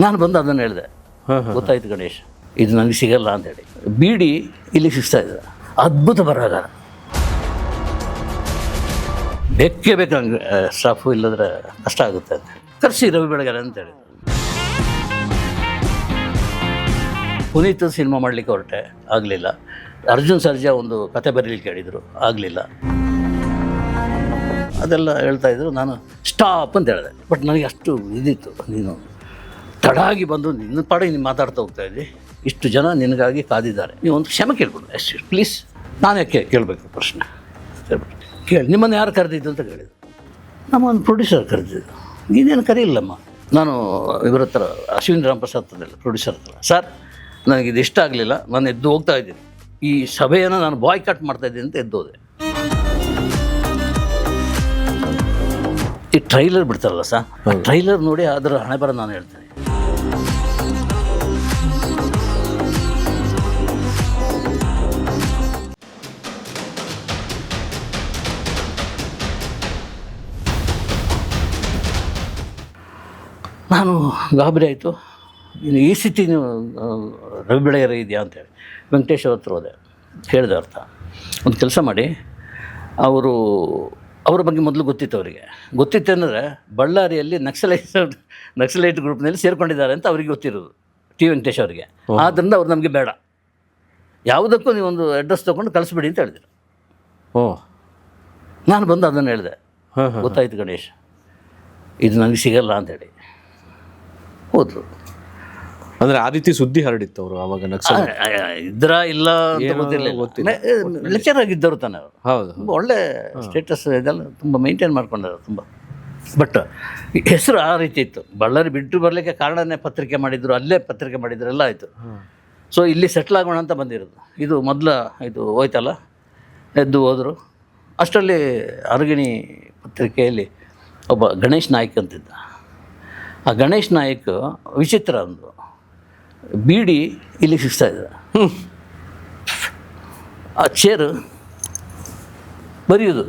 ನಾನು ಬಂದು ಅದನ್ನು ಹೇಳಿದೆ, ಗೊತ್ತಾಯ್ತು ಗಣೇಶ್, ಇದು ನನಗೆ ಸಿಗಲ್ಲ ಅಂತೇಳಿ. ಬೀಡಿ ಇಲ್ಲಿ ಸಿಗ್ತಾ ಇದೆ, ಅದ್ಭುತ ಬರಹಗಾರ, ಬೇಕೇ ಬೇಕು ನಂಗೆ ಸ್ಟಾಫು, ಇಲ್ಲದ್ರೆ ಕಷ್ಟ ಆಗುತ್ತೆ ಅಂತ ಕರೆಸಿ ರವಿ ಬೆಳಗೆರೆ ಅಂತೇಳಿ. ಪುನೀತ್ ಸಿನಿಮಾ ಮಾಡಲಿಕ್ಕೆ ಹೊರಟೆ, ಆಗಲಿಲ್ಲ. ಅರ್ಜುನ್ ಸರ್ಜಾ ಒಂದು ಕತೆ ಬರೀಲಿಕ್ಕೆ ಹೇಳಿದರು, ಆಗಲಿಲ್ಲ. ಅದೆಲ್ಲ ಹೇಳ್ತಾಯಿದ್ರು. ನಾನು ಸ್ಟಾಪ್ ಅಂತ ಹೇಳಿದೆ. ಬಟ್ ನನಗೆ ಅಷ್ಟು ಇದಿತ್ತು, ನೀನು ತಡಾಗಿ ಬಂದು ನಿನ್ನ ಪಾಡಿಗೆ ನೀನು ಮಾತಾಡ್ತಾ ಹೋಗ್ತಾ ಇದ್ದಿ, ಇಷ್ಟು ಜನ ನಿನಗಾಗಿ ಕಾದಿದ್ದಾರೆ, ನೀವು ಒಂದು ಕ್ಷಮೆ ಕೇಳ್ಬಿಡು ಅಷ್ಟು ಪ್ಲೀಸ್. ನಾನು ಯಾಕೆ ಕೇಳಬೇಕು ಪ್ರಶ್ನೆ, ಕೇಳಿ ನಿಮ್ಮನ್ನು ಯಾರು ಕರೆದಿದ್ದು ಅಂತ ಕೇಳಿದ್ರು. ನಮ್ಮ ಒಂದು ಪ್ರೊಡ್ಯೂಸರ್ ಕರೆದಿದ್ದು. ನೀನೇನು ಕರೀಲ್ಲಮ್ಮ. ನಾನು ಇವರ ಹತ್ರ ಅಶ್ವಿನ್ ರಾಮ್ ಪ್ರಸಾದ್ ತಂದಿಲ್ಲ, ಪ್ರೊಡ್ಯೂಸರ್ ಹತ್ರ, ಸರ್ ನನಗಿದು ಇಷ್ಟ ಆಗಲಿಲ್ಲ, ನಾನು ಎದ್ದು ಹೋಗ್ತಾ ಇದ್ದೀನಿ, ಈ ಸಭೆಯನ್ನು ನಾನು ಬಾಯ್ಕಾಟ್ ಮಾಡ್ತಾ ಇದ್ದೀನಿ ಅಂತ ಎದ್ದೋದೆ. ಈ ಟ್ರೈಲರ್ ಬಿಡ್ತಾರಲ್ಲ ಸರ್, ಟ್ರೈಲರ್ ನೋಡಿ ಅದರ ಹಣೆ ಬರ ನಾನು ಹೇಳ್ತೇನೆ. ನಾನು ಗಾಬರಿ ಆಯಿತು. ಇನ್ನು ಈ ಸ್ಥಿತಿ ನೀವು ರವಿ ಬೆಳಗೆರೆ ಇದೆಯಾ ಅಂತೇಳಿ ವೆಂಕಟೇಶ್ ಅವ್ರ ಹತ್ರ ಹೋದೆ, ಹೇಳಿದೆ ಅರ್ಥ. ಒಂದು ಕೆಲಸ ಮಾಡಿ, ಅವರ ಬಗ್ಗೆ ಮೊದಲು ಗೊತ್ತಿತ್ತು ಅವರಿಗೆ. ಗೊತ್ತಿತ್ತಂದರೆ ಬಳ್ಳಾರಿಯಲ್ಲಿ ನಕ್ಸಲೈಟ್ ಗ್ರೂಪ್ನಲ್ಲಿ ಸೇರಿಕೊಂಡಿದ್ದಾರೆ ಅಂತ ಅವರಿಗೆ ಗೊತ್ತಿರೋದು, ಟಿ ವೆಂಕಟೇಶ್ ಅವರಿಗೆ. ಆದ್ದರಿಂದ ಅವ್ರು ನಮಗೆ ಬೇಡ, ಯಾವುದಕ್ಕೂ ನೀವೊಂದು ಅಡ್ರೆಸ್ ತೊಗೊಂಡು ಕಳಿಸ್ಬಿಡಿ ಅಂತ ಹೇಳಿದರು. ನಾನು ಬಂದು ಅದನ್ನು ಹೇಳಿದೆ, ಗೊತ್ತಾಯ್ತು ಗಣೇಶ್, ಇದು ನನಗೆ ಸಿಗಲ್ಲ ಅಂತೇಳಿ ಹೋದರು. ಅಂದರೆ ಆ ರೀತಿ ಸುದ್ದಿ ಹರಡಿತ್ತು ಅವರು ಆವಾಗ? ಇದ್ರ ಇಲ್ಲ ಅಂತ ಗೊತ್ತಿರಲಿಲ್ಲ. ಲೆಕ್ಚರ್ ಆಗಿದ್ದರು ತಾನೆ ಅವರು. ಹೌದು, ಒಳ್ಳೆ ಸ್ಟೇಟಸ್ ಇದೆಲ್ಲ ತುಂಬ ಮೇಂಟೈನ್ ಮಾಡ್ಕೊಂಡಾರೆ ತುಂಬ. ಬಟ್ ಹೆಸರು ಆ ರೀತಿ ಇತ್ತು. ಬಳ್ಳಾರಿ ಬಿಟ್ಟು ಬರಲಿಕ್ಕೆ ಕಾರಣನೇ ಪತ್ರಿಕೆ ಮಾಡಿದ್ರು, ಅಲ್ಲೇ ಪತ್ರಿಕೆ ಮಾಡಿದ್ರು, ಎಲ್ಲ ಆಯಿತು. ಸೊ ಇಲ್ಲಿ ಸೆಟ್ಲ್ ಆಗೋಣ ಅಂತ ಬಂದಿರೋದು. ಇದು ಇದು ಹೋಯ್ತಲ್ಲ, ಎದ್ದು ಹೋದರು. ಅಷ್ಟರಲ್ಲಿ ಅರಗಿಣಿ ಪತ್ರಿಕೆಯಲ್ಲಿ ಒಬ್ಬ ಗಣೇಶ್ ನಾಯ್ಕ್ ಅಂತಿದ್ದ. ಆ ಗಣೇಶ್ ನಾಯ್ಕ್ ವಿಚಿತ್ರ, ಒಂದು ಬೀಡಿ ಇಲ್ಲಿ ಸಿಗ್ತಾ ಇದೆ, ಆ ಚೇರು ಬರೆಯೋದು,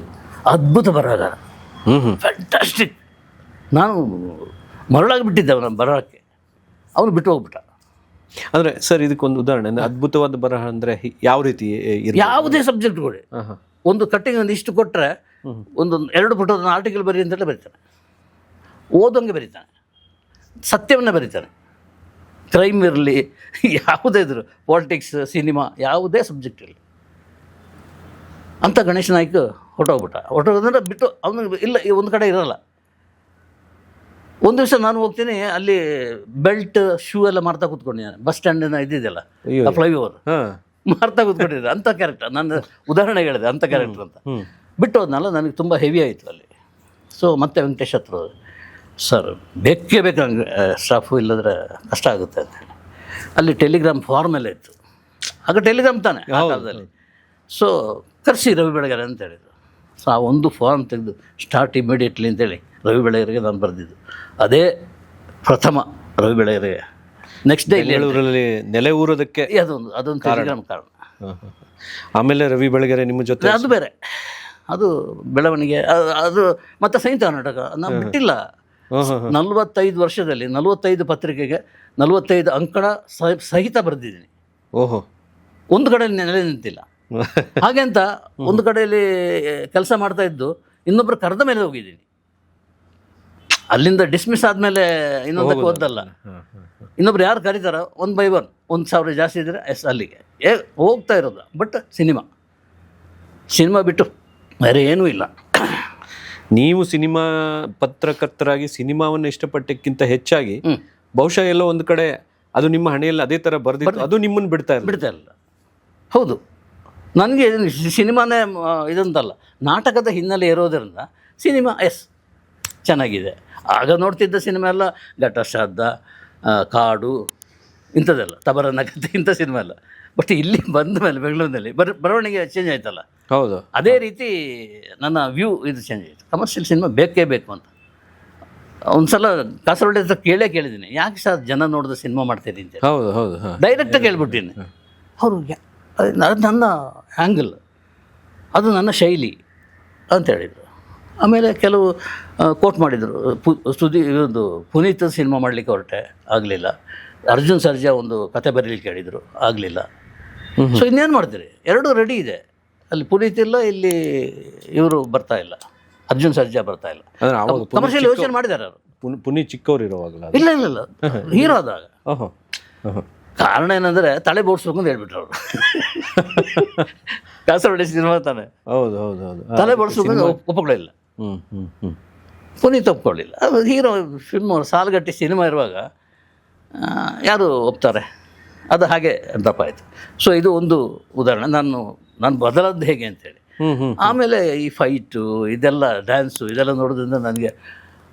ಅದ್ಭುತ ಬರಹಗಾರ, ಫ್ಯಾಂಟಾಸ್ಟಿಕ್. ನಾನು ಮರಳಾಗಿಬಿಟ್ಟಿದ್ದೆ ಅವನ ಬರಹಕ್ಕೆ, ಅವನು ಬಿಟ್ಟು ಹೋಗ್ಬಿಟ್ಟ. ಅಂದರೆ ಸರ್ ಇದಕ್ಕೊಂದು ಉದಾಹರಣೆ, ಅಂದರೆ ಅದ್ಭುತವಾದ ಬರಹ ಅಂದರೆ ಯಾವ ರೀತಿ? ಯಾವುದೇ ಸಬ್ಜೆಕ್ಟ್ ಕೊಡಿ, ಒಂದು ಕಟ್ಟಿಂಗ್ ಒಂದು ಇಷ್ಟು ಕೊಟ್ಟರೆ ಒಂದು 2 ಪುಟದ ಆರ್ಟಿಕಲ್ ಬರೀ ಅಂತೆಲ್ಲ ಬರೀತಾನೆ, ಓದೋಂಗೆ ಬರೀತಾನೆ, ಸತ್ಯವನ್ನು ಬರೀತಾನೆ. ಕ್ರೈಮ್ ಇರಲಿ, ಯಾವುದೇ ಇದ್ರು, ಪಾಲಿಟಿಕ್ಸ್, ಸಿನಿಮಾ, ಯಾವುದೇ ಸಬ್ಜೆಕ್ಟ್ ಇರಲಿ. ಅಂಥ ಗಣೇಶ್ ನಾಯ್ಕ ಹೊರಟೋಗ್ಬಿಟ್ಟ. ಬಿಟ್ಟು ಅವನಿಗೆ ಇಲ್ಲ, ಒಂದು ಕಡೆ ಇರೋಲ್ಲ. ಒಂದು ದಿವಸ ನಾನು ಹೋಗ್ತೀನಿ, ಅಲ್ಲಿ ಬೆಲ್ಟ್ ಶೂ ಎಲ್ಲ ಮಾರ್ತಾ ಕೂತ್ಕೊಂಡಿದ್ದಾನೆ, ಬಸ್ ಸ್ಟ್ಯಾಂಡಿನ ಇದ್ದಿದ್ದೆಲ್ಲ ಫ್ಲೈಓವರ್ ಮಾರ್ತಾ ಕೂತ್ಕೊಂಡಿದ್ದೆ. ಅಂಥ ಕ್ಯಾರೆಕ್ಟರ್, ನಾನು ಉದಾಹರಣೆ ಹೇಳಿದೆ ಅಂಥ ಕ್ಯಾರೆಕ್ಟರ್ ಅಂತ. ಬಿಟ್ಟು ಹೋದ್ನಲ್ಲ, ನನಗೆ ತುಂಬ ಹೆವಿ ಆಯಿತು ಅಲ್ಲಿ. ಸೊ ಮತ್ತೆ ವೆಂಕಟೇಶ್ ಹತ್ರ ಹೋದೆ, ಸರ್ ಬೇಕೇ ಬೇಕು ನಂಗೆ ಸ್ಟಾಫು, ಇಲ್ಲದ್ರೆ ಕಷ್ಟ ಆಗುತ್ತೆ ಅಂತ ಹೇಳಿ. ಅಲ್ಲಿ ಟೆಲಿಗ್ರಾಮ್ ಫಾರ್ಮ್ ಎಲ್ಲ ಇತ್ತು, ಆಗ ಟೆಲಿಗ್ರಾಮ್ ತಾನೆ ಆ ಕಾಲದಲ್ಲಿ. ಸೊ ಕರೆಸಿ ರವಿ ಬೆಳಗೆರೆ ಅಂತ ಹೇಳಿದರು. ಸೊ ಆ ಒಂದು ಫಾರ್ಮ್ ತೆಗೆದು ಸ್ಟಾರ್ಟ್ ಇಮಿಡಿಯೇಟ್ಲಿ ಅಂತೇಳಿ ರವಿ ಬೆಳಗೆರೆಗೆ ನಾನು ಬರೆದಿದ್ದು. ಅದೇ ಪ್ರಥಮ ರವಿ ಬೆಳಗೆರೆಗೆ. ನೆಕ್ಸ್ಟ್ ಡೇ ಬೆಂಗಳೂರಲ್ಲಿ ನೆಲೆ ಊರೋದಕ್ಕೆ ಅದೊಂದು ಟೆಲಿಗ್ರಾಮ್ ಕಾರಣ. ಆಮೇಲೆ ರವಿ ಬೆಳಗೆರೆ ನಿಮ್ಮ ಜೊತೆ ಅದು ಬೇರೆ, ಅದು ಬೆಳವಣಿಗೆ. ಅದು ಮತ್ತು ಸಂಯುಕ್ತ ನಾಟಕ ನಾನು ಬಿಟ್ಟಿಲ್ಲ. 45 ವರ್ಷದಲ್ಲಿ 45 ಪತ್ರಿಕೆಗೆ 45 ಅಂಕಣ ಸಹಿತ ಬರೆದಿದ್ದೀನಿ. ಓಹೋ, ಒಂದು ಕಡೆಯಲ್ಲಿ ನೆಲೆ ನಿಂತಿಲ್ಲ. ಹಾಗೆ ಅಂತ ಒಂದು ಕಡೆಯಲ್ಲಿ ಕೆಲಸ ಮಾಡ್ತಾ ಇದ್ದು ಇನ್ನೊಬ್ಬರು ಕರೆದ ಮೇಲೆ ಹೋಗಿದ್ದೀನಿ. ಅಲ್ಲಿಂದ ಡಿಸ್ಮಿಸ್ ಆದಮೇಲೆ ಇನ್ನೊಂದಕ್ಕೆ ಓದಲ್ಲ. ಇನ್ನೊಬ್ರು ಯಾರು ಕರೀತಾರೋ 1 by 1 1,000 ಜಾಸ್ತಿ ಇದ್ದರೆ ಅಲ್ಲಿಗೆ ಹೋಗ್ತಾ ಇರೋದು. ಬಟ್ ಸಿನಿಮಾ ಬಿಟ್ಟು ಬೇರೆ ಏನೂ ಇಲ್ಲ. ನೀವು ಸಿನಿಮಾ ಪತ್ರಕರ್ತರಾಗಿ ಸಿನಿಮಾವನ್ನು ಇಷ್ಟಪಟ್ಟಕ್ಕಿಂತ ಹೆಚ್ಚಾಗಿ ಬಹುಶಃ ಎಲ್ಲೋ ಒಂದು ಕಡೆ ಅದು ನಿಮ್ಮ ಹಣೆಯಲ್ಲಿ ಅದೇ ಥರ ಬರೆದಿತ್ತು, ಅದು ನಿಮ್ಮನ್ನು ಬಿಡ್ತಾ ಇಲ್ಲ. ಹೌದು, ನನಗೆ ಸಿನಿಮಾನೇ ಇದಂತಲ್ಲ, ನಾಟಕದ ಹಿನ್ನೆಲೆ ಇರೋದರಿಂದ ಸಿನಿಮಾ ಚೆನ್ನಾಗಿದೆ. ಆಗ ನೋಡ್ತಿದ್ದ ಸಿನಿಮಾ ಎಲ್ಲ ಘಟಶ್ರಾದ್ದ, ಕಾಡು, ಇಂಥದ್ದೆಲ್ಲ, ತಬರನ ಕಥೆ, ಇಂಥ ಸಿನಿಮಾ ಎಲ್ಲ. ಬಟ್ ಇಲ್ಲಿ ಬಂದ ಮೇಲೆ ಬೆಂಗಳೂರಿನಲ್ಲಿ ಬರವಣಿಗೆ ಚೇಂಜ್ ಆಯ್ತಲ್ಲ. ಹೌದು, ಅದೇ ರೀತಿ ನನ್ನ ವ್ಯೂ ಇದು ಚೇಂಜ್ ಆಯಿತು. ಕಮರ್ಷಿಯಲ್ ಸಿನಿಮಾ ಬೇಕೇ ಬೇಕು ಅಂತ ಒಂದು ಸಲ ಕಾಸರಗೋಡು ಹತ್ರ ಕೇಳಿದ್ದೀನಿ, ಯಾಕೆ ಸರ್ ಜನ ನೋಡಿದ ಸಿನಿಮಾ ಮಾಡ್ತೀರಿ ಅಂತ. ಹೌದು ಹೌದು, ಡೈರೆಕ್ಟಾಗಿ ಹೇಳ್ಬಿಟ್ಟಿನಿ. ಅವರು ಅದು ನನ್ನ ಹ್ಯಾಂಗಲ್, ಅದು ನನ್ನ ಶೈಲಿ ಅಂತ ಹೇಳಿದರು. ಆಮೇಲೆ ಕೆಲವು ಕೋಟ್ ಮಾಡಿದರು. ಒಂದು ಪುನೀತ್ ಸಿನಿಮಾ ಮಾಡಲಿಕ್ಕೆ ಹೊರಟೆ, ಆಗಲಿಲ್ಲ. ಅರ್ಜುನ್ ಸರ್ಜಾ ಒಂದು ಕತೆ ಬರೀಲಿಕ್ಕೆ ಹೇಳಿದರು, ಆಗಲಿಲ್ಲ. ಸೊ ಇನ್ನೇನು ಮಾಡ್ತೀರಿ, ಎರಡೂ ರೆಡಿ ಇದೆ. ಅಲ್ಲಿ ಪುನೀತ್ ಇಲ್ಲ, ಇಲ್ಲಿ ಇವರು ಬರ್ತಾ ಇಲ್ಲ, ಅರ್ಜುನ್ ಸರ್ಜಾ ಬರ್ತಾ ಇಲ್ಲ. ಕಮರ್ಷಿಯಲ್ ಯೋಚನೆ ಮಾಡಿದ್ದಾರೆ ಅವರು. ಪುನೀತ್ ಚಿಕ್ಕವ್ರು ಇರೋವಾಗಲ್ಲ? ಇಲ್ಲ ಇಲ್ಲ ಇಲ್ಲ, ಹೀರೋ ಆದಾಗ. ಕಾರಣ ಏನಂದರೆ ತಲೆ ಬೋಡ್ಸ್ಬೇಕು ಅಂತ ಹೇಳ್ಬಿಟ್ರು ಅವರು. ಕಾಸರವಳ್ಳಿ ಸಿನಿಮಾ ತಾನೆ. ಹೌದು ಹೌದು ಹೌದು. ತಲೆ ಬೋಡ್ಸ್ಬೇಕು ಒಪ್ಕೊಳ್ಳಿಲ್ಲ. ಪುನೀತ್ ಒಪ್ಕೊಳ್ಳಿಲ್ಲ. ಹೀರೋ ಫಿಲ್ಮ್ ಸಾಲುಗಟ್ಟಿ ಸಿನಿಮಾ ಇರುವಾಗ ಯಾರು ಒಪ್ತಾರೆ? ಅದು ಹಾಗೆ ತಪ್ಪಾಯಿತು. ಸೊ ಇದು ಒಂದು ಉದಾಹರಣೆ. ನಾನು ಬದಲಾದ್ದು ಹೇಗೆ ಅಂತೇಳಿ. ಆಮೇಲೆ ಈ ಫೈಟು ಇದೆಲ್ಲ, ಡ್ಯಾನ್ಸು ಇದೆಲ್ಲ ನೋಡೋದ್ರಿಂದ ನನಗೆ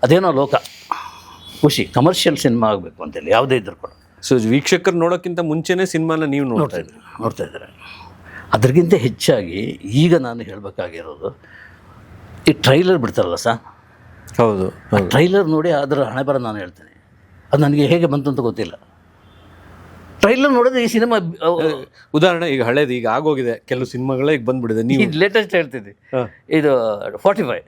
ಅದೇನೋ ಲೋಕ ಖುಷಿ. ಕಮರ್ಷಿಯಲ್ ಸಿನಿಮಾ ಆಗಬೇಕು ಅಂತೇಳಿ ಯಾವುದೇ ಇದ್ರೂ ಕೂಡ. ಸೊ ವೀಕ್ಷಕರು ನೋಡೋಕ್ಕಿಂತ ಮುಂಚೆನೇ ಸಿನಿಮಾನ ನೀವು ನೋಡ್ತಾ ಇದ್ದಾರೆ. ಅದಕ್ಕಿಂತ ಹೆಚ್ಚಾಗಿ ಈಗ ನಾನು ಹೇಳಬೇಕಾಗಿರೋದು, ಈ ಟ್ರೈಲರ್ ಬಿಡ್ತಾರಲ್ಲ ಸರ್. ಹೌದು, ಟ್ರೈಲರ್ ನೋಡಿ ಅದರ ಹಣೆ ಬರ ನಾನು ಹೇಳ್ತೇನೆ. ಅದು ನನಗೆ ಹೇಗೆ ಬಂತು ಅಂತ ಗೊತ್ತಿಲ್ಲ. ಟ್ರೈಲರ್ ನೋಡಿದ್ರೆ ಈ ಸಿನಿಮಾ ಉದಾಹರಣೆ ಈಗ ಹಳೇದು ಈಗ ಆಗೋಗಿದೆ, ಕೆಲವು ಸಿನಿಮಾಗಳೇ ಈಗ ಬಂದ್ಬಿಡಿದೆ. ನೀವು ಲೇಟೆಸ್ಟ್ ಹೇಳ್ತಿದ್ದೆ, ಇದು 45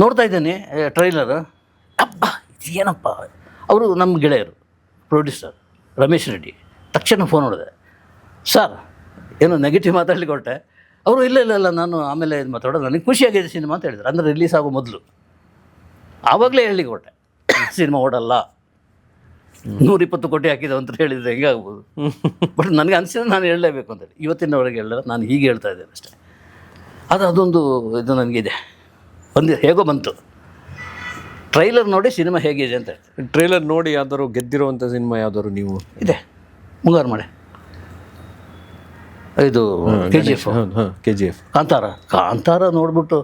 ನೋಡ್ತಾ ಇದ್ದೇನೆ ಟ್ರೈಲರ್. ಅಪ್ಪ ಏನಪ್ಪ, ಅವರು ನಮ್ಮ ಗೆಳೆಯರು, ಪ್ರೊಡ್ಯೂಸರ್ ರಮೇಶ್ ರೆಡ್ಡಿ. ತಕ್ಷಣ ಫೋನ್ ಹೊಡೆದೆ, ಸರ್ ಏನೋ ನೆಗೆಟಿವ್ ಮಾತಾಡ್ಲಿಕ್ಕೆ ಹೊರಟೆ. ಅವರು ಇಲ್ಲ ಇಲ್ಲ ಇಲ್ಲ, ನಾನು ಆಮೇಲೆ ಇದು ಮಾತಾಡೋದು, ನನಗೆ ಖುಷಿಯಾಗಿದೆ ಸಿನಿಮಾ ಅಂತ ಹೇಳಿದ್ರು. ಅಂದರೆ ರಿಲೀಸ್ ಆಗೋ ಮೊದಲು. ಆವಾಗಲೇ ಹೇಳಲಿಕ್ಕೆ ಹೊರಟೆ, ಸಿನಿಮಾ ಓಡಲ್ಲ, 120 ಕೋಟಿ ಹಾಕಿದೆ ಅಂತ ಹೇಳಿದರೆ ಹೆಂಗಾಗ್ಬೋದು. ಬಟ್ ನನಗೆ ಅನಿಸಿದ್ರೆ ನಾನು ಹೇಳಲೇಬೇಕು ಅಂತೇಳಿ ಇವತ್ತಿನವರೆಗೆ ಹೇಳಿದ್ರೆ ನಾನು ಹೀಗೆ ಹೇಳ್ತಾ ಇದ್ದೇನೆ ಅಷ್ಟೇ. ಅದೊಂದು ಇದು ನನಗಿದೆ, ಹೇಗೋ ಬಂತು. ಟ್ರೈಲರ್ ನೋಡಿ ಸಿನಿಮಾ ಹೇಗಿದೆ ಅಂತ ಹೇಳ್ತೀನಿ. ಟ್ರೈಲರ್ ನೋಡಿ ಯಾವ್ದಾದ್ರು ಗೆದ್ದಿರುವಂಥ ಸಿನಿಮಾ ಯಾವ್ದಾದ್ರು ನೀವು? ಇದೆ, ಮುಂಗಾರು ಮಳೆ, ಇದು KGF, ಕಾಂತಾರ ನೋಡ್ಬಿಟ್ಟು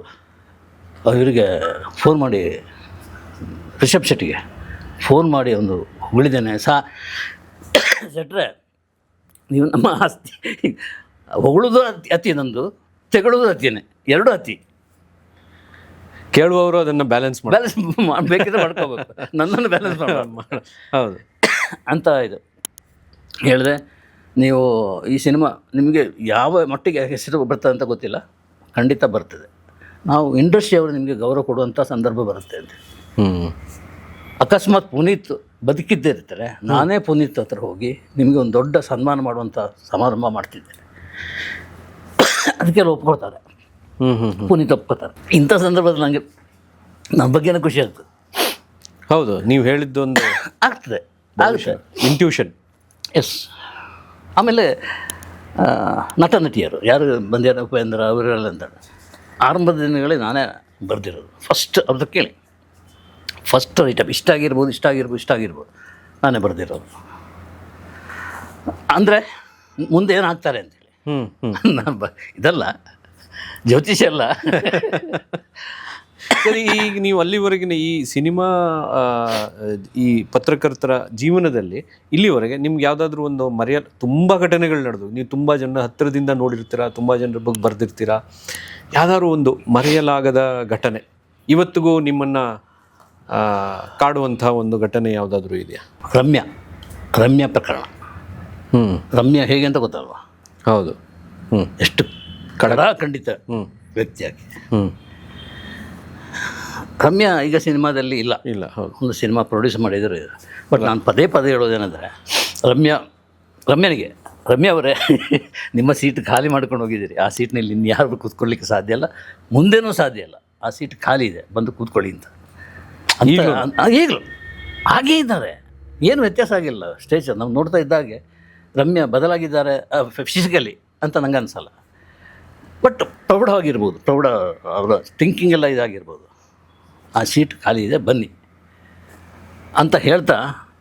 ಇವರಿಗೆ ಫೋನ್ ಮಾಡಿ, ರಿಷಬ್ ಶೆಟ್ಟಿಗೆ ಫೋನ್ ಮಾಡಿ ಒಂದು ಹೊಗಳಿದ್ದೇನೆ. ಸೆಟ್ರೆ, ನೀವು ನಮ್ಮ ಆಸ್ತಿ ಹೊಗಳೋದು ಅತಿ, ನಂದು ತೆಗೊಳ್ಳೋದು ಅತಿಯೇ, ಎರಡೂ ಅತಿ. ಕೇಳುವವರು ಅದನ್ನು ಬ್ಯಾಲೆನ್ಸ್ ಮಾಡಬೇಕಿದ್ರೆ ಮಾಡ್ಕೋಬೇಕು, ನನ್ನನ್ನು ಬ್ಯಾಲೆನ್ಸ್ ಮಾಡಬೇಕು. ಹೌದು ಅಂತ ಇದು ಹೇಳಿದೆ. ನೀವು ಈ ಸಿನಿಮಾ ನಿಮಗೆ ಯಾವ ಮಟ್ಟಿಗೆ ಹೆಸರು ಬರ್ತದೆ ಅಂತ ಗೊತ್ತಿಲ್ಲ, ಖಂಡಿತ ಬರ್ತದೆ. ನಾವು ಇಂಡಸ್ಟ್ರಿಯವರು ನಿಮಗೆ ಗೌರವ ಕೊಡುವಂಥ ಸಂದರ್ಭ ಬರುತ್ತೆ ಅಂತ. ಅಕಸ್ಮಾತ್ ಪುನೀತ್ ಬದುಕಿದ್ದೇ ಇರ್ತಾರೆ, ನಾನೇ ಪುನೀತ್ ಹತ್ರ ಹೋಗಿ ನಿಮಗೆ ಒಂದು ದೊಡ್ಡ ಸನ್ಮಾನ ಮಾಡುವಂಥ ಸಮಾರಂಭ ಮಾಡ್ತಿದ್ದೇನೆ. ಅದಕ್ಕೆಲ್ಲ ಒಪ್ಕೊಳ್ತಾರೆ, ಪುನೀತ್ ಒಪ್ಕೋತಾರೆ. ಇಂಥ ಸಂದರ್ಭದಲ್ಲಿ ನನಗೆ ನನ್ನ ಬಗ್ಗೆನೇ ಖುಷಿ ಆಗ್ತದೆ. ಹೌದು, ನೀವು ಹೇಳಿದ್ದೊಂದು ಆಗ್ತದೆ ಇಂಟ್ಯೂಷನ್. ಎಸ್. ಆಮೇಲೆ ನಟ ನಟಿಯರು ಯಾರು ಬಂದಿರೋ, ಉಪೇಂದ್ರ ಅವರೆಲ್ಲ ಅಂತಾರೆ. ಆರಂಭದ ದಿನಗಳೇ ನಾನೇ ಬರೆದಿರೋದು. ಫಸ್ಟ್ ಅವ್ರದ್ದು ಕೇಳಿ, ಫಸ್ಟ್ ಐಟಮ್ ಇಷ್ಟ ಆಗಿರ್ಬೋದು ನಾನೇ ಬರೆದಿರೋದು. ಅಂದರೆ ಮುಂದೆ ಏನಾಗ್ತಾರೆ ಅಂತೇಳಿ. ಇದಲ್ಲ ಜ್ಯೋತಿಷ ಅಲ್ಲ. ಸರಿ, ಈಗ ನೀವು ಅಲ್ಲಿವರೆಗಿನ ಈ ಸಿನಿಮಾ, ಈ ಪತ್ರಕರ್ತರ ಜೀವನದಲ್ಲಿ ಇಲ್ಲಿವರೆಗೆ ನಿಮ್ಗೆ ಯಾವುದಾದ್ರೂ ಒಂದು ತುಂಬ ಘಟನೆಗಳು ನಡೆದು, ನೀವು ತುಂಬ ಜನ ಹತ್ತಿರದಿಂದ ನೋಡಿರ್ತೀರ, ತುಂಬ ಜನರ ಬಗ್ಗೆ ಬರೆದಿರ್ತೀರ, ಯಾವ್ದಾದ್ರು ಒಂದು ಮರೆಯಲಾಗದ ಘಟನೆ ಇವತ್ತಿಗೂ ನಿಮ್ಮನ್ನು ಕಾಡುವಂಥ ಒಂದು ಘಟನೆ ಯಾವುದಾದ್ರೂ ಇದೆಯಾ? ರಮ್ಯಾ ಪ್ರಕರಣ. ರಮ್ಯಾ ಹೇಗೆ ಅಂತ ಗೊತ್ತಲ್ವಾ? ಹೌದು. ಎಷ್ಟು ಖಂಡಿತ ವ್ಯಕ್ತಿಯಾಗಿ. ರಮ್ಯಾ ಈಗ ಸಿನಿಮಾದಲ್ಲಿ ಇಲ್ಲ. ಹೌದು, ಒಂದು ಸಿನಿಮಾ ಪ್ರೊಡ್ಯೂಸ್ ಮಾಡಿದ್ರು. ಬಟ್ ನಾನು ಪದೇ ಹೇಳೋದೇನೆಂದರೆ, ರಮ್ಯಾ ಅವರೇ, ನಿಮ್ಮ ಸೀಟ್ ಖಾಲಿ ಮಾಡ್ಕೊಂಡು ಹೋಗಿದ್ದೀರಿ. ಆ ಸೀಟ್ನಲ್ಲಿ ಇನ್ಯಾರು ಕೂತ್ಕೊಳ್ಳಿಕ್ಕೆ ಸಾಧ್ಯ ಇಲ್ಲ, ಮುಂದೇನೂ ಸಾಧ್ಯ ಇಲ್ಲ. ಆ ಸೀಟ್ ಖಾಲಿ ಇದೆ, ಬಂದು ಕೂತ್ಕೊಳ್ಳಿ ಅಂತ. ಈಗಲೂ ಹಾಗೇ ಇದ್ದಾರೆ, ಏನು ವ್ಯತ್ಯಾಸ ಆಗಿಲ್ಲ. ಸ್ಟೇಜ್ ನಾವು ನೋಡ್ತಾ ಇದ್ದಾಗೆ ರಮ್ಯಾ ಬದಲಾಗಿದ್ದಾರೆ ಫಿಸಿಕಲಿ ಅಂತ ನಂಗೆ ಅನಿಸಲ್ಲ. ಬಟ್ ಪ್ರೌಢವಾಗಿರ್ಬೋದು, ಅವರ ಥಿಂಕಿಂಗ್ ಎಲ್ಲ ಇದಾಗಿರ್ಬೋದು. ಆ ಸೀಟ್ ಖಾಲಿ ಇದೆ, ಬನ್ನಿ ಅಂತ ಹೇಳ್ತಾ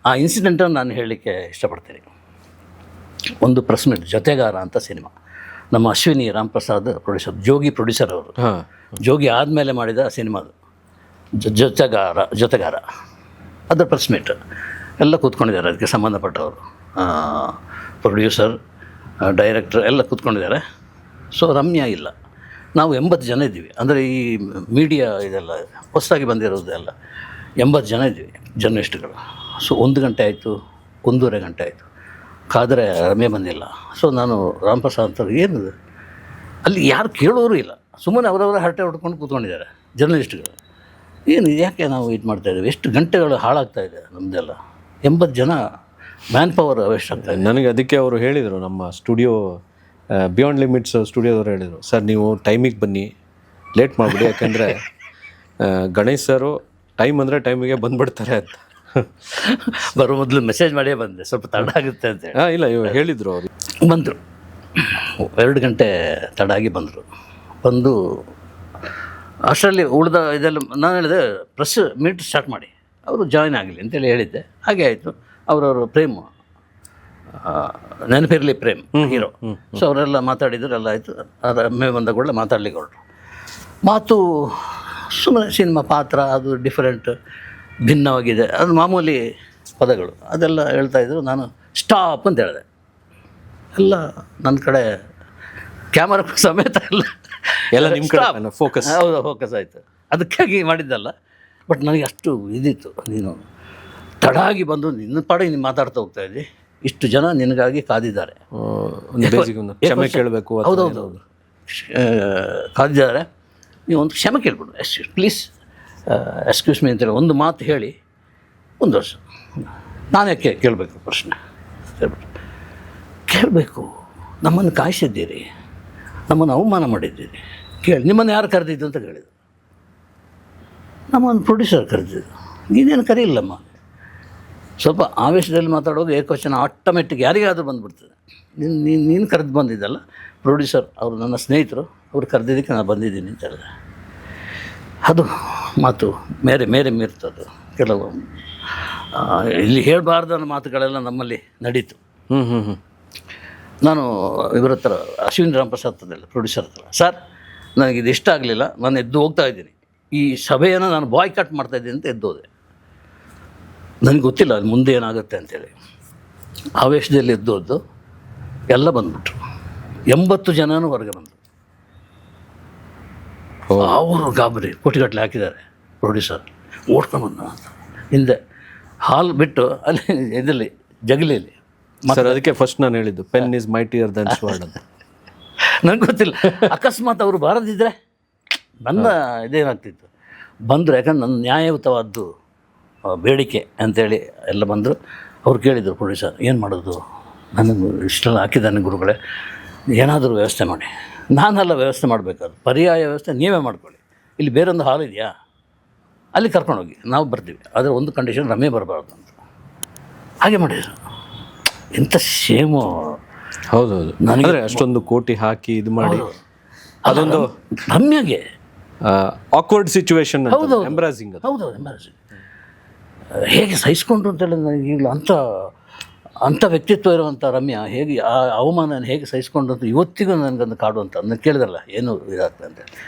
ಆ ಇನ್ಸಿಡೆಂಟನ್ನು ನಾನು ಹೇಳಲಿಕ್ಕೆ ಇಷ್ಟಪಡ್ತೀನಿ. ಒಂದು ಪ್ರೆಸ್ ಮೀಟ್, ಜೊತೆಗಾರ ಅಂತ ಸಿನಿಮಾ, ನಮ್ಮ ಅಶ್ವಿನಿ ರಾಮಪ್ರಸಾದ್ ಪ್ರೊಡ್ಯೂಸರ್, ಜೋಗಿ ಪ್ರೊಡ್ಯೂಸರ್ ಅವರು. ಜೋಗಿ ಆದಮೇಲೆ ಮಾಡಿದ ಸಿನಿಮಾದು ಜೊತೆಗಾರ. ಅದರ ಪ್ರೆಸ್ ಮೀಟ್ ಎಲ್ಲ ಕೂತ್ಕೊಂಡಿದ್ದಾರೆ, ಅದಕ್ಕೆ ಸಂಬಂಧಪಟ್ಟವರು, ಪ್ರೊಡ್ಯೂಸರ್, ಡೈರೆಕ್ಟರ್ ಎಲ್ಲ ಕೂತ್ಕೊಂಡಿದ್ದಾರೆ. ಸೊ ರಮ್ಯಾ ಇಲ್ಲ. ನಾವು 80 ಜನ ಇದ್ದೀವಿ. ಅಂದರೆ ಈ ಮೀಡಿಯಾ ಇದೆಲ್ಲ ಹೊಸದಾಗಿ ಬಂದಿರೋದೆಲ್ಲ 80 ಜನ ಇದ್ದೀವಿ, ಜರ್ನಲಿಸ್ಟ್ಗಳು. ಸೊ 1 ಗಂಟೆ ಆಯಿತು, 1.5 ಗಂಟೆ ಆಯಿತು, ಕಾದರೆ ರಮ್ಯಾ ಬಂದಿಲ್ಲ. ಸೊ ನಾನು ರಾಮಪ್ರಸಾದ್ ಅಂತ, ಏನಿದೆ ಅಲ್ಲಿ ಯಾರು ಕೇಳೋರು ಇಲ್ಲ. ಸುಮ್ಮನೆ ಅವರವರ ಹರಟೆ ಹೊಡ್ಕೊಂಡು ಕೂತ್ಕೊಂಡಿದ್ದಾರೆ ಜರ್ನಲಿಸ್ಟ್ಗಳು. ಏನು ಯಾಕೆ ನಾವು ಇದು ಮಾಡ್ತಾಯಿದ್ದೀವಿ, ಎಷ್ಟು ಗಂಟೆಗಳು ಹಾಳಾಗ್ತಾ ಇದೆ ನಮ್ಮದೆಲ್ಲ. 80 ಜನ ಮ್ಯಾನ್ ಪವರ್ ವೇಸ್ಟ್ ಆಗ್ತಾ ಇದೆ. ನನಗೆ ಅದಕ್ಕೆ ಅವರು ಹೇಳಿದರು, ನಮ್ಮ ಸ್ಟುಡಿಯೋ ಬಿಯಾಂಡ್ ಲಿಮಿಟ್ಸ್ ಸ್ಟುಡಿಯೋದವರು ಹೇಳಿದರು, ಸರ್ ನೀವು ಟೈಮಿಗೆ ಬನ್ನಿ, ಲೇಟ್ ಮಾಡಿಬಿಡಿ, ಯಾಕೆಂದರೆ ಗಣೇಶ್ ಸರು ಟೈಮ್ ಅಂದರೆ ಟೈಮಿಗೆ ಬಂದುಬಿಡ್ತಾರೆ ಅಂತ. ಬರೋ ಮೊದಲು ಮೆಸೇಜ್ ಮಾಡಿಯೇ ಬಂದೆ, ಸ್ವಲ್ಪ ತಡ ಆಗುತ್ತೆ ಅಂತೇಳಿ. ಇಲ್ಲ ಇವಾಗ ಹೇಳಿದರು ಅವರು. ಬಂದರು, 2 ಗಂಟೆ ತಡ ಆಗಿ ಬಂದರು. ಬಂದು ಅಷ್ಟರಲ್ಲಿ ಉಳಿದ ಇದೆಲ್ಲ ನಾನು ಹೇಳಿದೆ ಪ್ರೆಸ್ ಮೀಟ್ ಸ್ಟಾರ್ಟ್ ಮಾಡಿ, ಅವರು ಜಾಯ್ನ್ ಆಗಲಿ ಅಂತೇಳಿ ಹೇಳಿದ್ದೆ. ಹಾಗೆ ಆಯಿತು. ಅವರವರು ಪ್ರೇಮ್, ನೆನಪಿರಲಿ ಪ್ರೇಮ್ ಹೀರೋ. ಸೊ ಅವರೆಲ್ಲ ಮಾತಾಡಿದ್ರು, ಎಲ್ಲ ಆಯಿತು. ರಮ್ಯ ಬಂದ ಕೂಡ ಮಾತಾಡ್ಲಿಕ್ಕೆ ಹೊರಟರು. ಮಾತು ಸುಮ್ಮನೆ ಸಿನಿಮಾ ಪಾತ್ರ ಅದು ಡಿಫರೆಂಟ್, ಭಿನ್ನವಾಗಿದೆ, ಅದು ಮಾಮೂಲಿ ಪದಗಳು ಅದೆಲ್ಲ ಹೇಳ್ತಾಯಿದ್ರು. ನಾನು ಸ್ಟಾಪ್ ಅಂತ ಹೇಳಿದೆ. ಎಲ್ಲ ನನ್ನ ಕಡೆ ಕ್ಯಾಮರಾ ಸಮೇತ ಎಲ್ಲ ನಿಮ್ಮ ಕಡೆ ಫೋಕಸ್. ಹೌದು, ಫೋಕಸ್ ಆಯಿತು. ಅದಕ್ಕಾಗಿ ಮಾಡಿದ್ದಲ್ಲ, ಬಟ್ ನನಗೆ ಅಷ್ಟು ಇದಿತ್ತು. ನೀನು ತಡ ಆಗಿ ಬಂದು ನಿನ್ನ ಪಾಡಿಗೆ ನೀನು ಮಾತಾಡ್ತಾ ಹೋಗ್ತಾ ಇದ್ದಿ, ಇಷ್ಟು ಜನ ನಿನಗಾಗಿ ಕಾದಿದ್ದಾರೆ, ಕ್ಷಮೆ ಕೇಳಬೇಕು. ಹೌದೌದು, ಕಾದಿದ್ದಾರೆ, ನೀವು ಒಂದು ಕ್ಷಮೆ ಕೇಳ್ಬಿಡು, ಪ್ಲೀಸ್ ಎಕ್ಸ್ಕ್ಯೂಸ್ ಮೀ ಅಂತೇಳಿ ಒಂದು ಮಾತು ಹೇಳಿ ಮುಂದುವರ್ಸು. ನಾನು ಯಾಕೆ ಕೇಳಬೇಕು ಪ್ರಶ್ನೆ ಹೇಳ್ಬಿಟ್ಟು, ಕೇಳಬೇಕು, ನಮ್ಮನ್ನು ಕಾಯಿಸಿದ್ದೀರಿ, ನಮ್ಮನ್ನು ಅವಮಾನ ಮಾಡಿದ್ದೀರಿ, ಕೇಳಿ ನಿಮ್ಮನ್ನು ಯಾರು ಕರೆದಿದ್ದು ಅಂತ ಕೇಳಿದ್ರು. ನಮ್ಮನ್ನು ಪ್ರೊಡ್ಯೂಸರ್ ಕರೆದಿದ್ದು, ನೀನೇನು ಕರೀಲ್ಲಮ್ಮ. ಸ್ವಲ್ಪ ಆವೇಶದಲ್ಲಿ ಮಾತಾಡೋದು ಏಕವಚನ ಆಟೋಮೆಟಿಕ್ ಯಾರಿಗಾದರೂ ಬಂದುಬಿಡ್ತದೆ. ನೀನು ಕರೆದು ಬಂದಿದ್ದಲ್ಲ, ಪ್ರೊಡ್ಯೂಸರ್ ಅವರು ನನ್ನ ಸ್ನೇಹಿತರು, ಅವ್ರು ಕರೆದಿದ್ದಕ್ಕೆ ನಾನು ಬಂದಿದ್ದೀನಿ ಅಂತ ಹೇಳಿದೆ. ಅದು ಮಾತು ಮೇರೆ ಮೀರ್ತದು. ಕೆಲವು ಇಲ್ಲಿ ಹೇಳಬಾರ್ದು ಅನ್ನೋ ಮಾತುಗಳೆಲ್ಲ ನಮ್ಮಲ್ಲಿ ನಡೀತು. ನಾನು ಇವರ ಹತ್ರ ಅಶ್ವಿನ್ ರಾಮಪ್ರಸಾದ್ ಅದೆಲ್ಲ ಪ್ರೊಡ್ಯೂಸರ್ ಹತ್ರ, ಸರ್ ನನಗಿದು ಇಷ್ಟ ಆಗಲಿಲ್ಲ, ನಾನು ಎದ್ದು ಹೋಗ್ತಾ ಇದ್ದೀನಿ, ಈ ಸಭೆಯನ್ನು ನಾನು ಬಾಯ್ಕಾಟ್ ಮಾಡ್ತಾಯಿದ್ದೀನಿ ಅಂತ ಎದ್ದೋದೆ. ನನಗೆ ಗೊತ್ತಿಲ್ಲ ಅದು ಮುಂದೆ ಏನಾಗುತ್ತೆ ಅಂತೇಳಿ. ಆವೇಶದಲ್ಲಿ ಎದ್ದೋದ್ದು, ಎಲ್ಲ ಬಂದ್ಬಿಟ್ರು. 80 ಜನನೂ ಹೊರಗೆ ಬಂದರು. ಅವರು ಗಾಬರಿ, ಕೋಟಿಗಟ್ಟಲೆ ಹಾಕಿದ್ದಾರೆ. ಪ್ರೊಡ್ಯೂಸರ್ ಓಡ್ಕೊಂಡು ಬಂದ ಹಿಂದೆ ಹಾಲ್ ಬಿಟ್ಟು ಅಲ್ಲಿ ಇದರಲ್ಲಿ ಜಗಲಿಯಲ್ಲಿ. ಸರ್ ಅದಕ್ಕೆ ಫಸ್ಟ್ ನಾನು ಹೇಳಿದ್ದು pen is mightier than sword ಅಂತ. ನನಗೆ ಗೊತ್ತಿಲ್ಲ, ಅಕಸ್ಮಾತ್ ಅವರು ಬಾರದಿದ್ದರೆ ನನ್ನ ಇದೇನಾಗ್ತಿತ್ತು. ಬಂದರು, ಯಾಕಂದ್ರೆ ನನ್ನ ನ್ಯಾಯಯುತವಾದ್ದು ಬೇಡಿಕೆ ಅಂಥೇಳಿ ಎಲ್ಲ ಬಂದರು. ಅವ್ರು ಕೇಳಿದರು ಪ್ರೊಡ್ಯೂಸರ್, ಏನು ಮಾಡೋದು, ನನಗೆ ಇಷ್ಟೆಲ್ಲ ಹಾಕಿದ್ದಾನೆ ಗುರುಗಳೇ, ಏನಾದರೂ ವ್ಯವಸ್ಥೆ ಮಾಡಿ. ನಾನೆಲ್ಲ ವ್ಯವಸ್ಥೆ ಮಾಡಬೇಕಾದ್ರು, ಪರ್ಯಾಯ ವ್ಯವಸ್ಥೆ ನೀವೇ ಮಾಡ್ಕೊಳ್ಳಿ, ಇಲ್ಲಿ ಬೇರೊಂದು ಹಾಲ್ ಇದೆಯಾ ಅಲ್ಲಿ ಕರ್ಕೊಂಡೋಗಿ ನಾವು ಬರ್ತೀವಿ, ಆದರೆ ಒಂದು ಕಂಡೀಷನ್ ರಮ್ಯ ಬರಬಾರ್ದು ಅಂತ. ಹಾಗೆ ಮಾಡಿದರು. ಎಂಥ ಸೇಮು. ಹೌದೌದು, ನನಗೆ ಅಷ್ಟೊಂದು ಕೋಟಿ ಹಾಕಿ ಇದು ಮಾಡಿ ಅದೊಂದು ರಮ್ಯಗೆ ಆಕ್ವರ್ಡ್ ಸಿಚುವೇಶನ್. ಹೌದು, ಎಂಬ್ರಾಸಿಂಗ್. ಹೌದೌದು, ಎಂಬ್ರಾಸಿಂಗ್. ಹೇಗೆ ಸಹಿಸ್ಕೊಂಡ್ರು ಅಂತೇಳಿ ನನಗೆ ಈಗಲೂ ಅಂಥ ವ್ಯಕ್ತಿತ್ವ ಇರುವಂಥ ರಮ್ಯಾ ಹೇಗೆ ಆ ಅವಮಾನ ಹೇಗೆ ಸಹಿಸ್ಕೊಂಡು ಅಂತ ಇವತ್ತಿಗೂ ನನಗೊಂದು ಕಾಡುವಂಥ ನಾನು ಕೇಳಿದ್ರಲ್ಲ ಏನು ಇದಾಗ್ತದೆ ಅಂತ.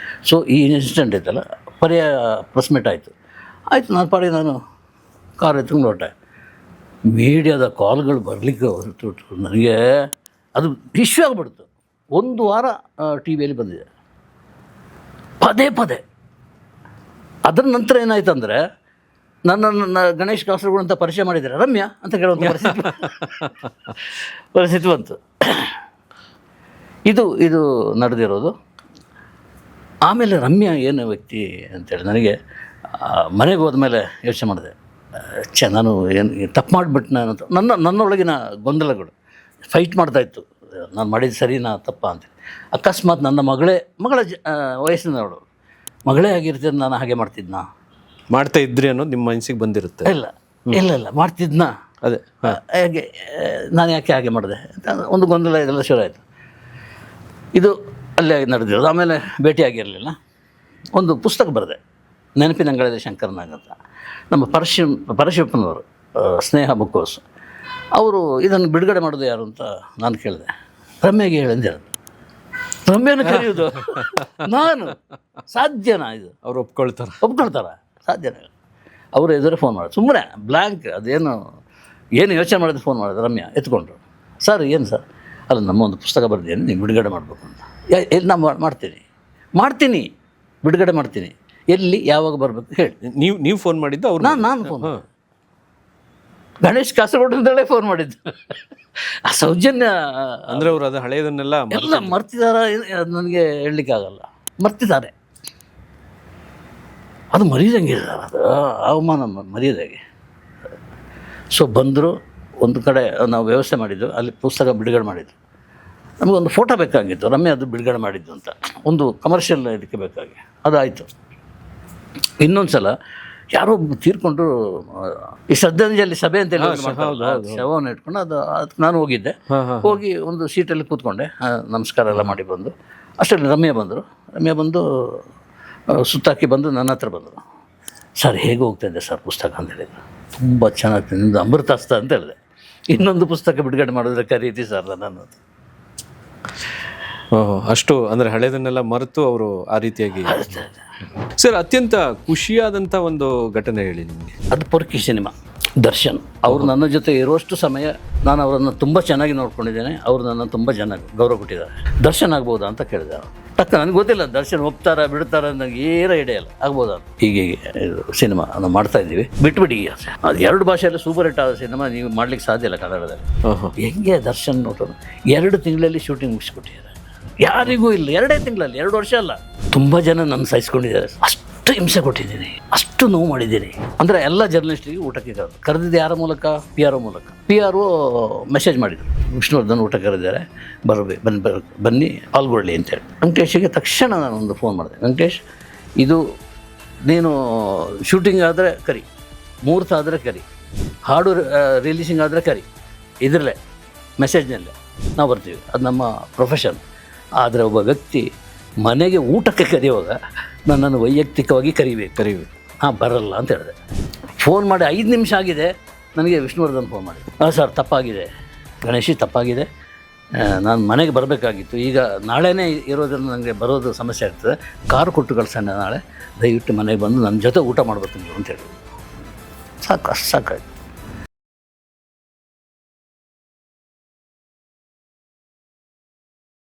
ಸೊ ಈ ಇನ್ಸಿಡೆಂಟ್ ಇತ್ತಲ್ಲ, ಪರ್ಯಾಯ ಪ್ರೆಸ್ ಮೀಟ್ ಆಯಿತು. ನಾನು ಪಾಡಿಗೆ ನಾನು ಕಾರ್ ಎತ್ಕೊಂಡು ಹೊರಟೆ. ಮೀಡಿಯಾದ ಕಾಲ್ಗಳು ಬರಲಿಕ್ಕೆ ಹೊರಟು ನನಗೆ ಅದು ಇಶ್ಯೂ ಆಗಿಬಿಡ್ತು. 1 ವಾರ ಟಿ ವಿಯಲ್ಲಿ ಬಂದಿದೆ ಪದೇ ಪದೇ. ಅದರ ನಂತರ ಏನಾಯ್ತು ಅಂದರೆ, ನನ್ನ ಗಣೇಶ್ ಕಾಸರಗೋಡು ಅಂತ ಪರಿಚಯ ಮಾಡಿದ್ದಾರೆ, ರಮ್ಯಾ ಅಂತ ಕೇಳುವಂಥ ಪರಿಸ್ಥಿತಿ ಬಂತು. ಇದು ನಡೆದಿರೋದು. ಆಮೇಲೆ ರಮ್ಯಾ ಏನು ವ್ಯಕ್ತಿ ಅಂತೇಳಿ ನನಗೆ ಮನೆಗೆ ಹೋದ್ಮೇಲೆ ಯೋಚನೆ ಮಾಡಿದೆ, ನಾನು ಏನು ತಪ್ಪು ಮಾಡಿಬಿಟ್ನ ಅಂತ. ನನ್ನೊಳಗಿನ ಗೊಂದಲಗಳು ಫೈಟ್ ಮಾಡ್ತಾಯಿತ್ತು, ನಾನು ಮಾಡಿದ್ದು ಸರಿನಾ ತಪ್ಪಾ ಅಂತೇಳಿ. ಅಕಸ್ಮಾತ್ ನನ್ನ ಮಗಳ ವಯಸ್ಸಿನವಳು ಮಗಳೇ ಆಗಿರ್ತಿದ್ದು ನಾನು ಹಾಗೆ ಮಾಡ್ತಾ ಇದ್ರಿ ಅನ್ನೋದು ನಿಮ್ಮ ಮನಸ್ಸಿಗೆ ಬಂದಿರುತ್ತೆ. ಇಲ್ಲ ಮಾಡ್ತಿದ್ನಾ, ಅದೇ ಹೇಗೆ ನಾನು ಯಾಕೆ ಹಾಗೆ ಮಾಡಿದೆ ಅಂತ ಒಂದು ಗೊಂದಲ ಇದೆಲ್ಲ ಶುರು ಆಯಿತು. ಇದು ಅಲ್ಲೇ ನಡೆದಿರೋದು. ಆಮೇಲೆ ಭೇಟಿಯಾಗಿರಲಿಲ್ಲ. ಒಂದು ಪುಸ್ತಕ ಬರೆದೆ, ನೆನಪಿನಂಗಳಿದೆ ಶಂಕರನಾಗ್ ಅಂತ. ನಮ್ಮ ಪರಶಿವಪ್ಪನವರು, ಸ್ನೇಹ ಬುಕ್ಕೋಸ್, ಅವರು ಇದನ್ನು ಬಿಡುಗಡೆ ಮಾಡೋದು ಯಾರು ಅಂತ ನಾನು ಕೇಳಿದೆ. ರಮ್ಯಾಗೆ ಹೇಳಂದು ಹೇಳಿದ್ರು. ರಮ್ಯನ ಕರೆಯೋದು ನಾನು ಸಾಧ್ಯನಾ? ಇದು ಅವ್ರು ಒಪ್ಕೊಳ್ತಾರ? ಸಾಧ್ಯನಾ? ಅವರು ಎದುರೇ ಫೋನ್ ಮಾಡೋದು, ಸುಮ್ಮನೆ ಬ್ಲ್ಯಾಂಕ್, ಅದೇನು ಯೋಚನೆ ಮಾಡಿದ್ರೆ ಫೋನ್ ಮಾಡೋದು. ರಮ್ಯಾ ಎತ್ಕೊಂಡ್ರು, ಸರ್ ಏನು ಸರ್, ಅಲ್ಲ ನಮ್ಮ ಒಂದು ಪುಸ್ತಕ ಬರೆದೇನು, ನೀವು ಬಿಡುಗಡೆ ಮಾಡಬೇಕು ಅಂತ. ಎಲ್ಲಿ ನಾನು ಮಾಡ್ತೀನಿ ಬಿಡುಗಡೆ ಮಾಡ್ತೀನಿ, ಎಲ್ಲಿ ಯಾವಾಗ ಬರಬೇಕು ಹೇಳಿ. ನೀವು ಫೋನ್ ಮಾಡಿದ್ದು ಅವ್ರು? ನಾನು ಫೋನ್ ಗಣೇಶ್ ಕಾಸರಗೋಡು ಅಂತೇಳಿ ಫೋನ್ ಮಾಡಿದ್ದು. ಆ ಸೌಜನ್ಯ ಅಂದರೆ ಅವರು ಅದು ಹಳೆಯದನ್ನೆಲ್ಲ ಎಲ್ಲ ಮರ್ತಿದಾರ ನನಗೆ ಹೇಳಲಿಕ್ಕೆ ಆಗಲ್ಲ. ಮರ್ತಿದ್ದಾರೆ. ಅದು ಮರೆಯೋದಂಗೆ ಅದು ಅವಮಾನ ಮರೆಯೋದಾಗೆ. ಸೊ ಬಂದರು, ಒಂದು ಕಡೆ ನಾವು ವ್ಯವಸ್ಥೆ ಮಾಡಿದ್ದು, ಅಲ್ಲಿ ಪುಸ್ತಕ ಬಿಡುಗಡೆ ಮಾಡಿದ್ದು. ನಮಗೊಂದು ಫೋಟೋ ಬೇಕಾಗಿತ್ತು, ರಮ್ಯ ಅದು ಬಿಡುಗಡೆ ಮಾಡಿದ್ದು ಅಂತ, ಒಂದು ಕಮರ್ಷಿಯಲ್ ಇದಕ್ಕೆ ಬೇಕಾಗಿ. ಅದಾಯಿತು. ಇನ್ನೊಂದು ಸಲ ಯಾರೋ ತೀರ್ಕೊಂಡು ಈ ಶ್ರದ್ಧಾಂಜಲಿ ಸಭೆ ಅಂತೇಳಿ ಶವವನ್ನು ಇಟ್ಕೊಂಡು ಅದಕ್ಕೆ ನಾನು ಹೋಗಿದ್ದೆ. ಹೋಗಿ ಒಂದು ಸೀಟಲ್ಲಿ ಕೂತ್ಕೊಂಡೆ, ನಮಸ್ಕಾರ ಎಲ್ಲ ಮಾಡಿ ಬಂದು ಅಷ್ಟರಲ್ಲಿ ರಮ್ಯ ಬಂದು ಸುತ್ತಾಕಿ ಬಂದು ನನ್ನ ಹತ್ರ ಬಂದರು. ಸರ್ ಹೇಗೆ ಹೋಗ್ತಾಯಿದ್ದೆ ಸರ್ ಪುಸ್ತಕ ಅಂತ ಹೇಳಿದ್ರು. ತುಂಬ ಚೆನ್ನಾಗ್ತದೆ ನಿಮ್ಮದು ಅಮೃತಾಸ್ತ ಅಂತ ಹೇಳಿದೆ. ಇನ್ನೊಂದು ಪುಸ್ತಕ ಬಿಡುಗಡೆ ಮಾಡಿದ್ರೆ ಕರೀತಿ ಸರ್ ನಾನು. ಅಷ್ಟು ಅಂದರೆ ಹಳೆದನ್ನೆಲ್ಲ ಮರೆತು ಅವರು ಆ ರೀತಿಯಾಗಿ. ಸರ್, ಅತ್ಯಂತ ಖುಷಿಯಾದಂಥ ಒಂದು ಘಟನೆ ಹೇಳಿ ನಿಮಗೆ. ಅದು ಪೊರ್ಕಿ ಸಿನಿಮಾ. ದರ್ಶನ್ ಅವರು ನನ್ನ ಜೊತೆ ಇರುವಷ್ಟು ಸಮಯ ನಾನು ಅವರನ್ನು ತುಂಬ ಚೆನ್ನಾಗಿ ನೋಡ್ಕೊಂಡಿದ್ದೇನೆ. ಅವರು ನನ್ನ ತುಂಬ ಚೆನ್ನಾಗಿ ಗೌರವ ಕೊಟ್ಟಿದ್ದಾರೆ. ದರ್ಶನ್ ಆಗ್ಬೋದಾ ಅಂತ ಕೇಳಿದೆ. ಟಕ್ಕ ನನಗೆ ಗೊತ್ತಿಲ್ಲ ದರ್ಶನ್ ಒಪ್ತಾರಾ ಬಿಡ್ತಾರ ನನಗೆ ಏನೂ ಐಡಿಯಾ ಇಲ್ಲ. ಆಗ್ಬೋದಾ ಹೀಗೆ ಇದು ಸಿನಿಮಾ ನಾವು ಮಾಡ್ತಾಯಿದ್ದೀವಿ, ಬಿಟ್ಬಿಡಿ. ಅದು 2 ಭಾಷೆಯಲ್ಲಿ ಸೂಪರ್ ಹಿಟ್ ಆದ ಸಿನಿಮಾ ನೀವು ಮಾಡ್ಲಿಕ್ಕೆ ಸಾಧ್ಯ ಇಲ್ಲ ಕನ್ನಡದಲ್ಲಿ. ಹೆಂಗೆ ದರ್ಶನ್ ನೋಡೋದು 2 ತಿಂಗಳಲ್ಲಿ ಶೂಟಿಂಗ್ ಮುಗಿಸ್ಕೊಟ್ಟಿದ್ದಾರೆ. ಯಾರಿಗೂ ಇಲ್ಲ 2 ತಿಂಗಳಲ್ಲಿ, 2 ವರ್ಷ ಅಲ್ಲ. ತುಂಬ ಜನ ನನ್ನ ಸಹಿಸ್ಕೊಂಡಿದ್ದಾರೆ. ಅಷ್ಟು ಹಿಂಸೆ ಕೊಟ್ಟಿದ್ದೀನಿ, ಅಷ್ಟು ನೋವು ಮಾಡಿದ್ದೀನಿ. ಅಂದರೆ ಎಲ್ಲ ಜರ್ನಲಿಸ್ಟಿಗೆ ಊಟಕ್ಕೆ ಕರೆದಿದ್ದು ಯಾರ ಮೂಲಕ? PRO ಮೂಲಕ. PRO ಮೆಸೇಜ್ ಮಾಡಿದರು, ವಿಷ್ಣುವರ್ಧನ್ ಊಟ ಕರೆದಿದ್ದಾರೆ, ಬನ್ನಿ ಪಾಲ್ಗೊಳ್ಳಿ ಅಂತೇಳಿ. ವೆಂಕಟೇಶಿಗೆ ತಕ್ಷಣ ನಾನು ಒಂದು ಫೋನ್ ಮಾಡಿದೆ. ವೆಂಕಟೇಶ್, ಇದು ನೀನು ಶೂಟಿಂಗ್ ಆದರೆ ಕರಿ, ಮುಹೂರ್ತ ಆದರೆ ಕರಿ, ಹಾಡು ರಿಲೀಸಿಂಗ್ ಆದರೆ ಕರಿ, ಇದರಲ್ಲೇ ಮೆಸೇಜ್ನಲ್ಲೇ ನಾವು ಬರ್ತೀವಿ, ಅದು ನಮ್ಮ ಪ್ರೊಫೆಷನ್. ಆದರೆ ಒಬ್ಬ ವ್ಯಕ್ತಿ ಮನೆಗೆ ಊಟಕ್ಕೆ ಕರೆಯುವಾಗ ನನ್ನನ್ನು ವೈಯಕ್ತಿಕವಾಗಿ ಕರಿಬೇಕು. ಹಾಂ, ಬರಲ್ಲ ಅಂತ ಹೇಳಿದೆ. ಫೋನ್ ಮಾಡಿ 5 ನಿಮಿಷ ಆಗಿದೆ, ನನಗೆ ವಿಷ್ಣುವರ್ಧನ್ ಫೋನ್ ಮಾಡಿದೆ. ಸರ್ ತಪ್ಪಾಗಿದೆ, ಗಣೇಶಿ ತಪ್ಪಾಗಿದೆ, ನಾನು ಮನೆಗೆ ಬರಬೇಕಾಗಿತ್ತು, ಈಗ ನಾಳೆನೇ ಇರೋದ್ರಿಂದ ನನಗೆ ಬರೋದು ಸಮಸ್ಯೆ ಆಗ್ತದೆ, ಕಾರು ಕೊಟ್ಟು ಕಳ್ಸೋಣ ನಾಳೆ, ದಯವಿಟ್ಟು ಮನೆಗೆ ಬಂದು ನನ್ನ ಜೊತೆ ಊಟ ಮಾಡಬೇಕು ನೀವು ಅಂತ ಹೇಳಿ. ಸಾಕಾಯ್ತು.